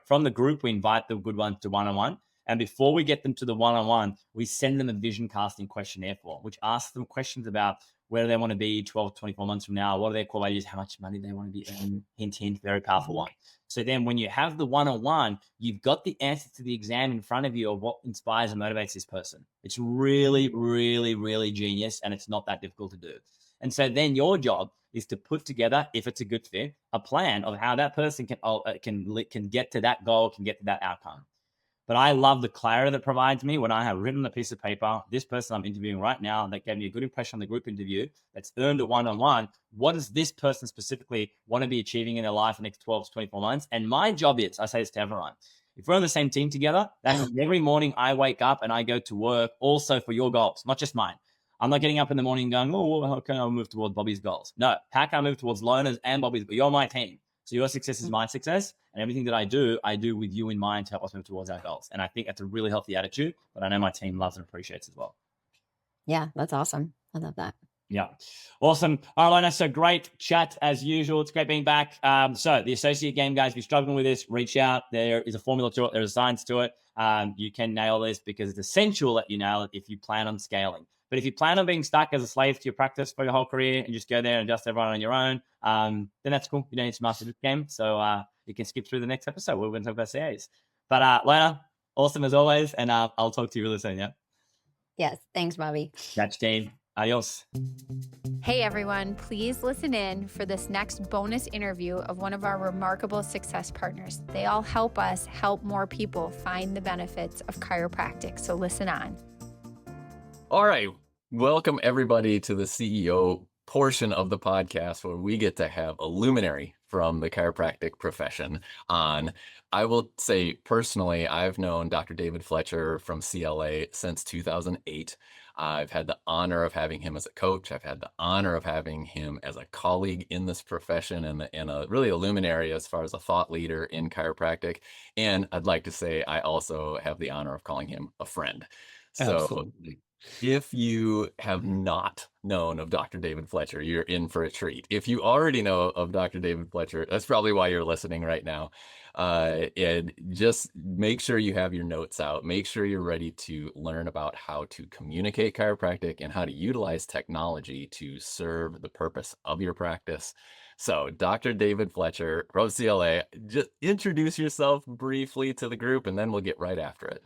From the group, we invite the good ones to one-on-one. And before we get them to the one-on-one, we send them a vision casting questionnaire form, which asks them questions about where they want to be 12, 24 months from now, what are their core values, how much money they want to be earning, hint, very powerful one. So then when you have the one-on-one, you've got the answer to the exam in front of you of what inspires and motivates this person. It's really, really, really genius, and it's not that difficult to do. And so then your job is to put together, if it's a good fit, a plan of how that person can get to that goal, can get to that outcome. But I love the clarity that provides me when I have written on a piece of paper, this person I'm interviewing right now that gave me a good impression on the group interview, that's earned a one-on-one. What does this person specifically want to be achieving in their life in the next 12 to 24 months? And my job is, I say this to everyone, if we're on the same team together, that means every morning I wake up and I go to work also for your goals, not just mine. I'm not getting up in the morning going, oh, how can I move towards Bobby's goals? No, how can I move towards Lona's and Bobby's? But you're my team. So your success is my success, and everything that I do with you in mind to help us move towards our goals. And I think that's a really healthy attitude, but I know my team loves and appreciates as well. Yeah, that's awesome. I love that. Yeah. Awesome. All right, Lona. So great chat as usual. It's great being back. So the associate game, guys, if you're struggling with this, reach out. There is a formula to it. There's a science to it. You can nail this because it's essential that you nail it if you plan on scaling. But if you plan on being stuck as a slave to your practice for your whole career and just go there and adjust everyone on your own, then that's cool. You don't need to master this game. So you can skip through the next episode. We're going to talk about CAs. But Lona, awesome as always. And I'll talk to you really soon. Yeah. Yes. Thanks, Bobby. Catch team. Adios. Hey everyone, please listen in for this next bonus interview of one of our remarkable success partners. They all help us help more people find the benefits of chiropractic. So listen on. All right. Welcome everybody to the CEO portion of the podcast where we get to have a luminary from the chiropractic profession on. I will say personally, I've known Dr. David Fletcher from CLA since 2008. I've had the honor of having him as a coach. I've had the honor of having him as a colleague in this profession and really a luminary as far as a thought leader in chiropractic. And I'd like to say I also have the honor of calling him a friend. So Absolutely. If you have not known of Dr. David Fletcher, you're in for a treat. If you already know of Dr. David Fletcher, that's probably why you're listening right now. And just make sure you have your notes out. Make sure you're ready to learn about how to communicate chiropractic and how to utilize technology to serve the purpose of your practice. So, Dr. David Fletcher from CLA, just introduce yourself briefly to the group, and then we'll get right after it.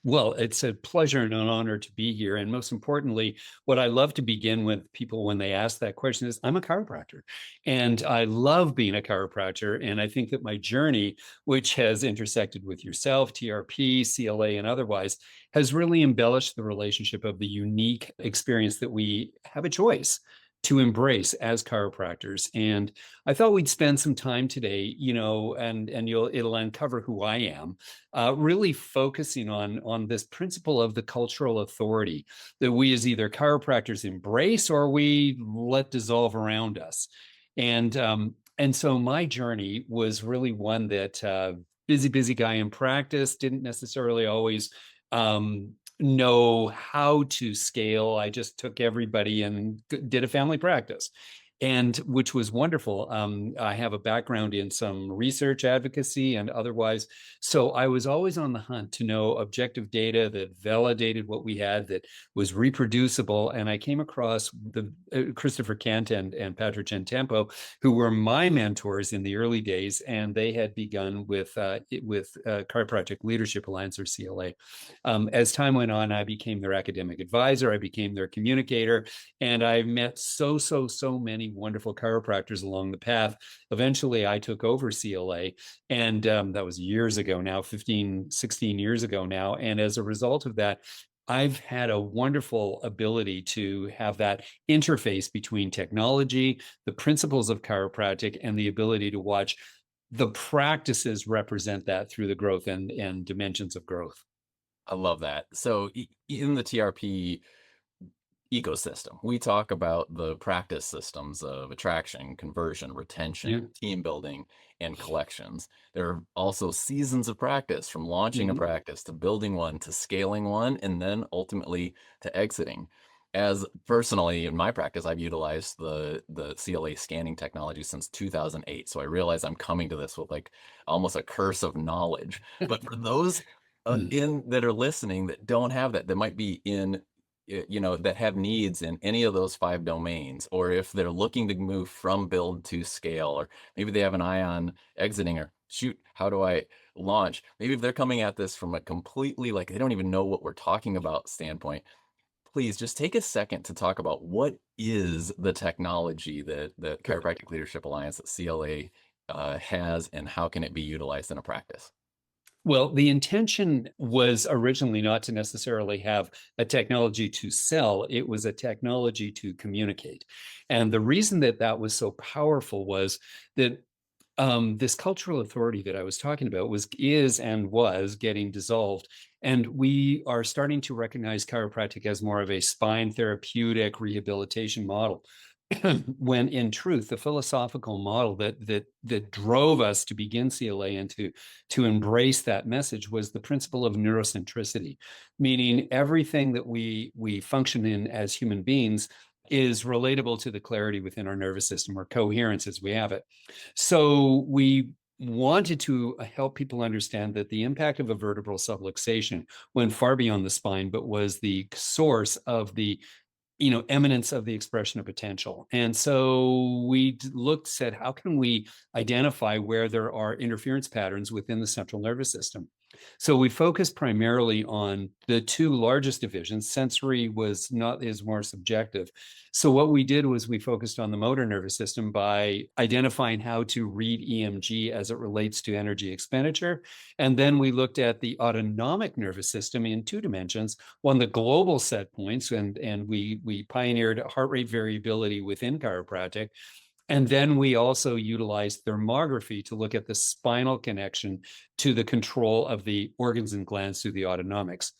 Well, it's a pleasure and an honor to be here. And most importantly, what I love to begin with people when they ask that question is I'm a chiropractor and I love being a chiropractor. And I think that my journey, which has intersected with yourself, TRP, CLA, and otherwise, has really embellished the relationship of the unique experience that we have a choice to embrace as chiropractors. And I thought we'd spend some time today, and it'll uncover who I am, really focusing on this principle of the cultural authority that we as either chiropractors embrace or we let dissolve around us. And so my journey was really one that busy guy in practice, didn't necessarily always know how to scale. I just took everybody and did a family practice, and which was wonderful. I have a background in some research advocacy and otherwise. So I was always on the hunt to know objective data that validated what we had, that was reproducible. And I came across the Christopher Kent and Patrick Gentempo, who were my mentors in the early days. And they had begun with Chiropractic Leadership Alliance, or CLA. As time went on, I became their academic advisor. I became their communicator. And I met so many wonderful chiropractors along the path. Eventually, I took over CLA, and that was years ago now, 15, 16 years ago now. And as a result of that, I've had a wonderful ability to have that interface between technology, the principles of chiropractic, and the ability to watch the practices represent that through the growth and dimensions of growth. I love that. So in the TRP ecosystem, we talk about the practice systems of attraction, conversion, retention, team building, and collections. There are also seasons of practice, from launching a practice to building one to scaling one, and then ultimately to exiting. As personally in my practice, I've utilized the CLA scanning technology since 2008. So I realize I'm coming to this with like almost a curse of knowledge. But for those that are listening that don't have that might be in that have needs in any of those 5 domains, or if they're looking to move from build to scale, or maybe they have an eye on exiting, or shoot, how do I launch? Maybe if they're coming at this from a completely like they don't even know what we're talking about standpoint, please just take a second to talk about what is the technology that the Chiropractic Leadership Alliance at CLA has, and how can it be utilized in a practice? Well, the intention was originally not to necessarily have a technology to sell. It was a technology to communicate. And the reason that that was so powerful was that this cultural authority that I was talking about was getting dissolved. And we are starting to recognize chiropractic as more of a spine therapeutic rehabilitation model. When in truth, the philosophical model that drove us to begin CLA and to embrace that message was the principle of neurocentricity, meaning everything that we function in as human beings is relatable to the clarity within our nervous system, or coherence as we have it. So we wanted to help people understand that the impact of a vertebral subluxation went far beyond the spine, but was the source of the eminence of the expression of potential. And so we said, how can we identify where there are interference patterns within the central nervous system? So we focused primarily on the 2 largest divisions. Sensory is more subjective. So what we did was we focused on the motor nervous system by identifying how to read EMG as it relates to energy expenditure. And then we looked at the autonomic nervous system in 2 dimensions, one, the global set points, and we pioneered heart rate variability within chiropractic. And then we also utilized thermography to look at the spinal connection to the control of the organs and glands through the autonomics.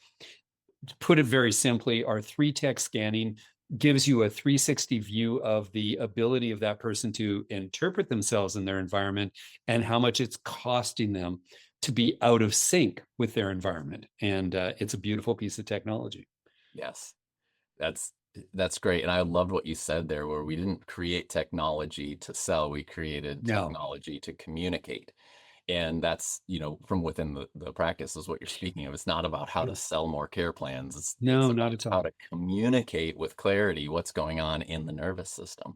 To put it very simply, our 3-tech scanning gives you a 360 view of the ability of that person to interpret themselves in their environment and how much it's costing them to be out of sync with their environment. And it's a beautiful piece of technology. Yes. That's great. And I loved what you said there, where we didn't create technology to sell, we created No, technology to communicate. And that's, from within the practice is what you're speaking of. It's not about how to sell more care plans. It's no, about not at how all. to communicate with clarity what's going on in the nervous system.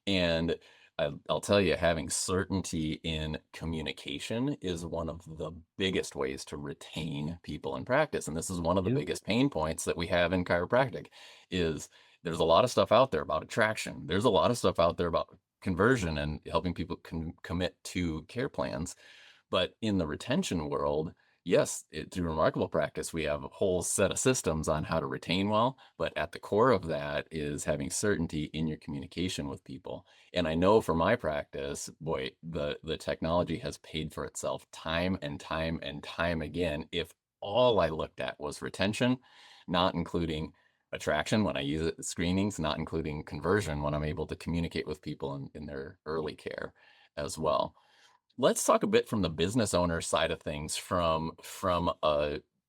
And I'll tell you, having certainty in communication is one of the biggest ways to retain people in practice. And this is one of the Yeah. biggest pain points that we have in chiropractic is there's a lot of stuff out there about attraction. There's a lot of stuff out there about conversion and helping people commit to care plans. But in the retention world, yes, through remarkable practice, we have a whole set of systems on how to retain well. But at the core of that is having certainty in your communication with people. And I know for my practice, boy, the technology has paid for itself time and time and time again. If all I looked at was retention, not including attraction when I use it screenings, not including conversion when I'm able to communicate with people in their early care as well. Let's talk a bit from the business owner side of things, from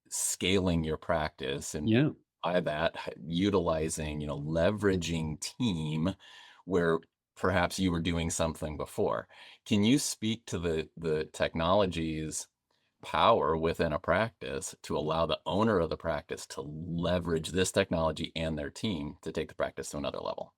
scaling your practice, and Yeah. by that utilizing, leveraging team where perhaps you were doing something before. Can you speak to the technology's power within a practice to allow the owner of the practice to leverage this technology and their team to take the practice to another level?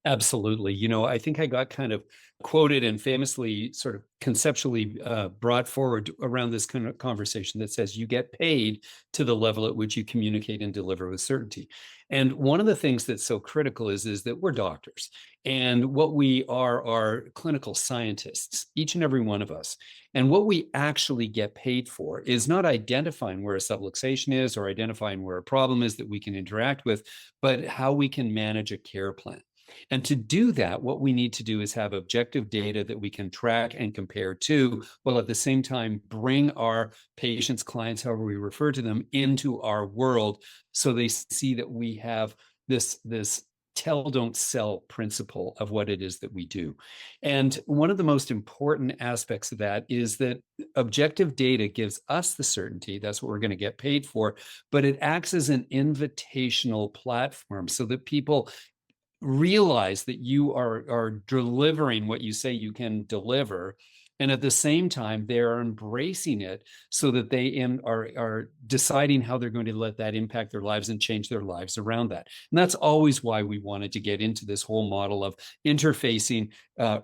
Absolutely. I think I got kind of quoted and famously sort of conceptually brought forward around this kind of conversation that says you get paid to the level at which you communicate and deliver with certainty. And one of the things that's so critical is that we're doctors, and what we are clinical scientists, each and every one of us. And what we actually get paid for is not identifying where a subluxation is or identifying where a problem is that we can interact with, but how we can manage a care plan. And to do that, what we need to do is have objective data that we can track and compare to, while at the same time bring our patients, clients, however we refer to them, into our world so they see that we have this tell don't sell principle of what it is that we do. And one of the most important aspects of that is that objective data gives us the certainty. That's what we're going to get paid for, but it acts as an invitational platform so that people realize that you are delivering what you say you can deliver, and at the same time they are embracing it so that they are deciding how they're going to let that impact their lives and change their lives around that. And that's always why we wanted to get into this whole model of interfacing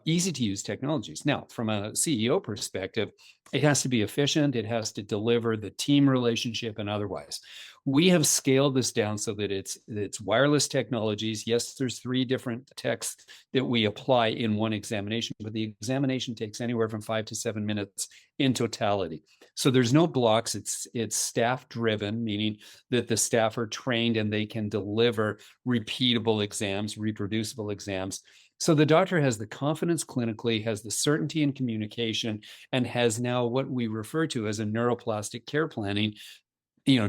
easy to use technologies. Now, from a CEO perspective, it has to be efficient, it has to deliver the team relationship and otherwise. We have scaled this down so that it's wireless technologies. Yes, there's 3 different texts that we apply in one examination, but the examination takes anywhere from 5 to 7 minutes in totality. So there's no blocks. It's staff driven, meaning that the staff are trained and they can deliver repeatable exams, reproducible exams. So the doctor has the confidence clinically, has the certainty in communication, and has now what we refer to as a neuroplastic care planning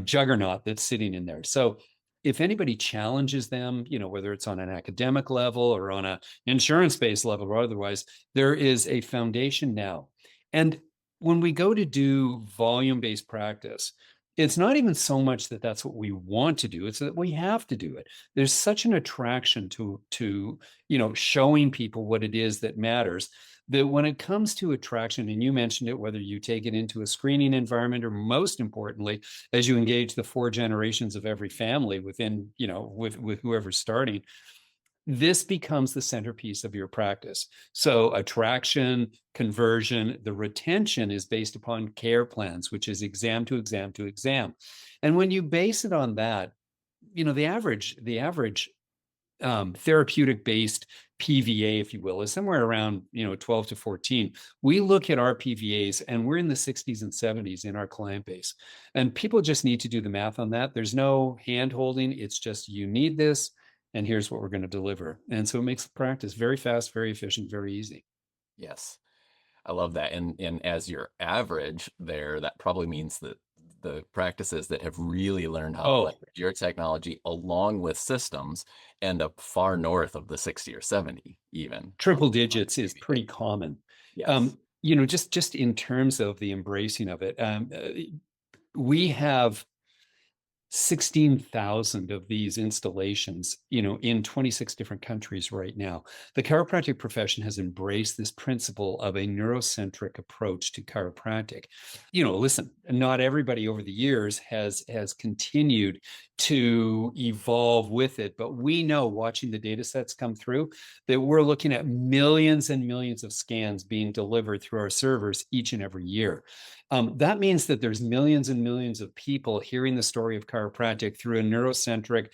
juggernaut that's sitting in there. So if anybody challenges them, whether it's on an academic level or on an insurance-based level or otherwise, there is a foundation now. And when we go to do volume-based practice, it's not even so much that that's what we want to do, it's that we have to do it. There's such an attraction to showing people what it is that matters, that when it comes to attraction, and you mentioned it, whether you take it into a screening environment or, most importantly, as you engage the 4 generations of every family within, with whoever's starting, this becomes the centerpiece of your practice. So attraction, conversion, the retention is based upon care plans, which is exam to exam to exam. And when you base it on that, the average therapeutic based PVA, if you will, is somewhere around 12 to 14. We look at our PVAs and we're in the 60s and 70s in our client base. And people just need to do the math on that. There's no hand holding. It's just, you need this, and here's what we're going to deliver. And so it makes the practice very fast, very efficient, very easy. Yes. I love that. And as your average there, that probably means that the practices that have really learned how to leverage your technology along with systems end up far north of the 60 or 70 even. Triple digits is pretty common. Yes. Just in terms of the embracing of it, we have 16,000 of these installations, in 26 different countries right now. The chiropractic profession has embraced this principle of a neurocentric approach to chiropractic. Listen, not everybody over the years has continued to evolve with it, but we know, watching the data sets come through, that we're looking at millions and millions of scans being delivered through our servers each and every year. That means that there's millions and millions of people hearing the story of chiropractic through a neurocentric,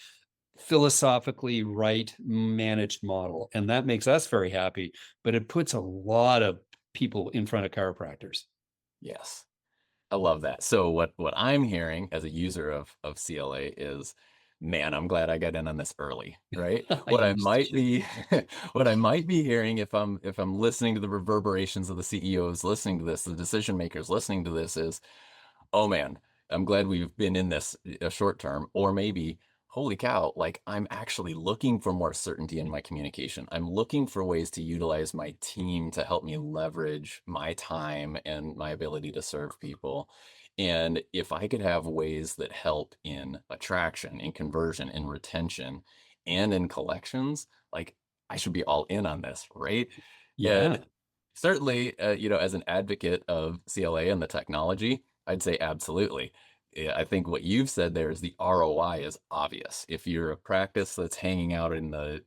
philosophically right managed model. And that makes us very happy, but it puts a lot of people in front of chiropractors. Yes. I love that. So what I'm hearing as a user of CLA is, man, I'm glad I got in on this early, right? What I might be what I might be hearing if I'm listening to the reverberations of the CEOs listening to this, the decision makers listening to this is, oh man, I'm glad we've been in this a short term, or maybe, holy cow, like I'm actually looking for more certainty in my communication. I'm looking for ways to utilize my team to help me leverage my time and my ability to serve people. And if I could have ways that help in attraction, in conversion, in retention, and in collections, like I should be all in on this, right? Yeah. And certainly, as an advocate of CLA and the technology, I'd say absolutely. Yeah, I think what you've said there is the ROI is obvious. If you're a practice that's hanging out in the,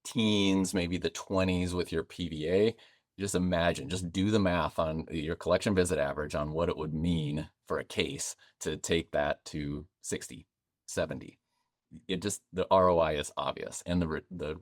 teens, maybe the 20s with your PVA, just imagine, just do the math on your collection visit average on what it would mean for a case to take that to 60, 70. The ROI is obvious. And the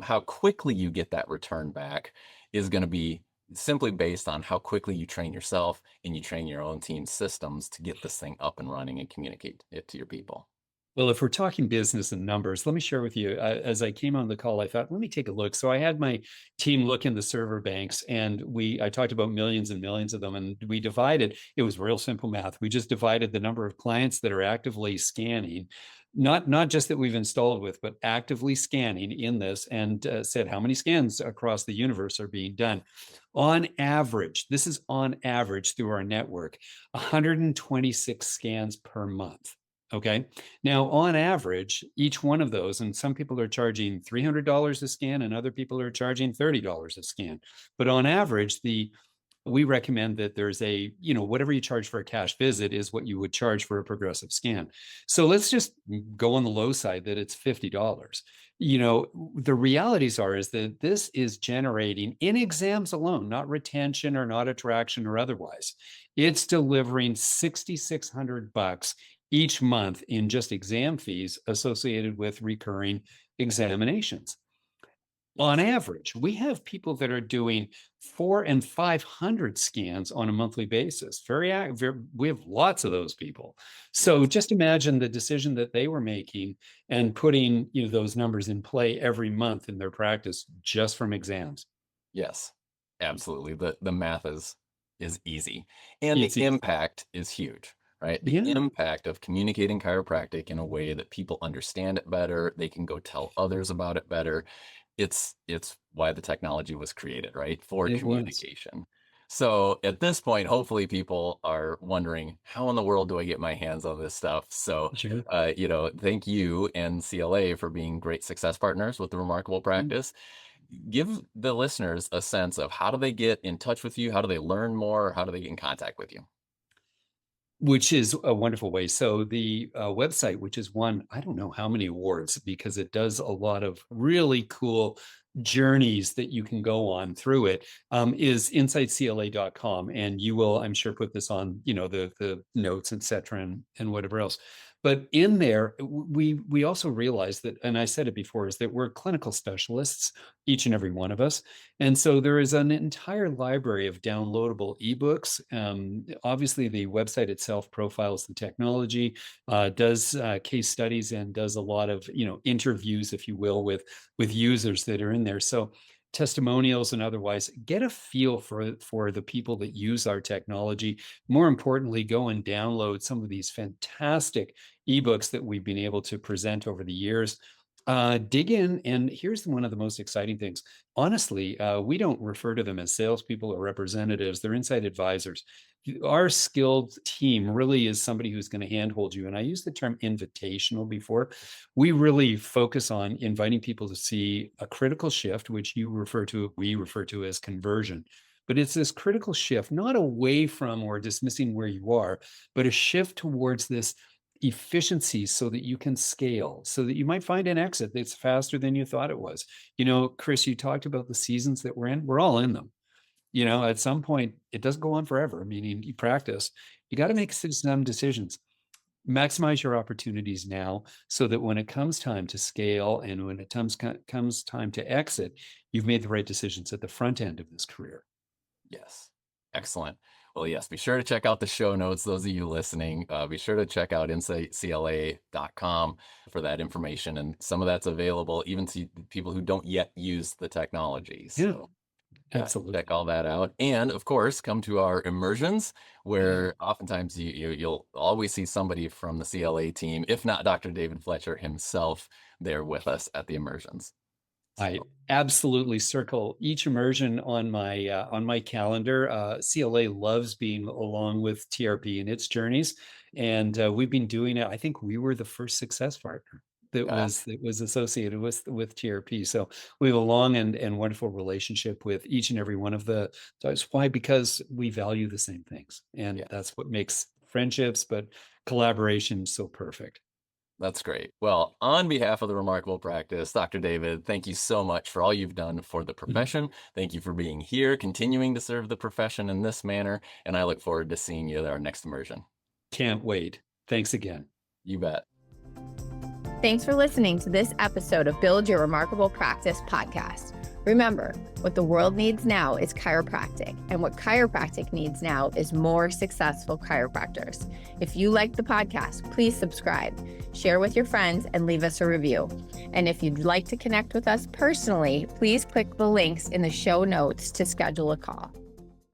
how quickly you get that return back is going to be simply based on how quickly you train yourself and you train your own team systems to get this thing up and running and communicate it to your people. Well, if we're talking business and numbers, let me share with you. As I came on the call, I thought, let me take a look. So I had my team look in the server banks, and I talked about millions and millions of them, and we divided. It was real simple math. We just divided the number of clients that are actively scanning, not just that we've installed with, but actively scanning in this, and said how many scans across the universe are being done. On average, this is on average through our network, 126 scans per month. Okay. Now, on average, each one of those, and some people are charging $300 a scan and other people are charging $30 a scan. But on average, we recommend that there's whatever you charge for a cash visit is what you would charge for a progressive scan. So let's just go on the low side that it's $50. The realities is that this is generating, in exams alone, not retention or not attraction or otherwise, it's delivering $6,600 each month in just exam fees associated with recurring examinations. On average, we have people that are doing 400 and 500 scans on a monthly basis. We have lots of those people. So just imagine the decision that they were making and putting those numbers in play every month in their practice just from exams. Yes, absolutely. The math is easy, and It's the impact is huge, right? The impact of communicating chiropractic in a way that people understand it better, they can go tell others about it better. It's why the technology was created, right? For communication. So at this point, hopefully people are wondering, how in the world do I get my hands on this stuff? So, thank you and CLA for being great success partners with the Remarkable Practice. Give the listeners a sense of how do they get in touch with you? How do they learn more? How do they get in contact with you? Which is a wonderful way. So the website, which has won, I don't know how many awards, because it does a lot of really cool journeys that you can go on through it, is insightcla.com. And you will, I'm sure, put this on, the notes, et cetera, and whatever else. But in there, we also realize that, and I said it before, is that we're clinical specialists, each and every one of us. And so there is an entire library of downloadable ebooks. Obviously, the website itself profiles the technology, does case studies, and does a lot of interviews, if you will, with users that are in there. So testimonials and otherwise, get a feel for the people that use our technology. More importantly, go and download some of these fantastic ebooks that we've been able to present over the years. Dig in, and here's one of the most exciting things. Honestly, we don't refer to them as salespeople or representatives. They're inside advisors. our skilled team really is somebody who's going to handhold you. And I used the term invitational before. We really focus on inviting people to see a critical shift, which we refer to as conversion. But it's this critical shift, not away from or dismissing where you are, but a shift towards this efficiency so that you can scale, so that you might find an exit that's faster than you thought it was. Chris, you talked about the seasons that we're in. We're all in them. At some point, it doesn't go on forever, meaning you practice. You got to make some decisions. Maximize your opportunities now so that when it comes time to scale and when it comes time to exit, you've made the right decisions at the front end of this career. Yes. Excellent. Well, yes, be sure to check out the show notes. Those of you listening, be sure to check out insightcla.com for that information. And some of that's available even to people who don't yet use the technology. So, absolutely. Check all that out. And of course, come to our immersions where oftentimes you'll always see somebody from the CLA team, if not Dr. David Fletcher himself, there with us at the immersions. I absolutely circle each immersion on my calendar. CLA loves being along with TRP in its journeys, and we've been doing it. I think we were the first success partner that was associated with TRP. So we have a long and wonderful relationship with each and every one of the. That's why, because we value the same things, and that's what makes friendships, but collaboration so perfect. That's great. Well, on behalf of the Remarkable Practice, Dr. David, thank you so much for all you've done for the profession. Thank you for being here, continuing to serve the profession in this manner. And I look forward to seeing you at our next immersion. Can't wait. Thanks again. You bet. Thanks for listening to this episode of Build Your Remarkable Practice podcast. Remember, what the world needs now is chiropractic, and what chiropractic needs now is more successful chiropractors. If you like the podcast, please subscribe, share with your friends, and leave us a review. And if you'd like to connect with us personally, please click the links in the show notes to schedule a call.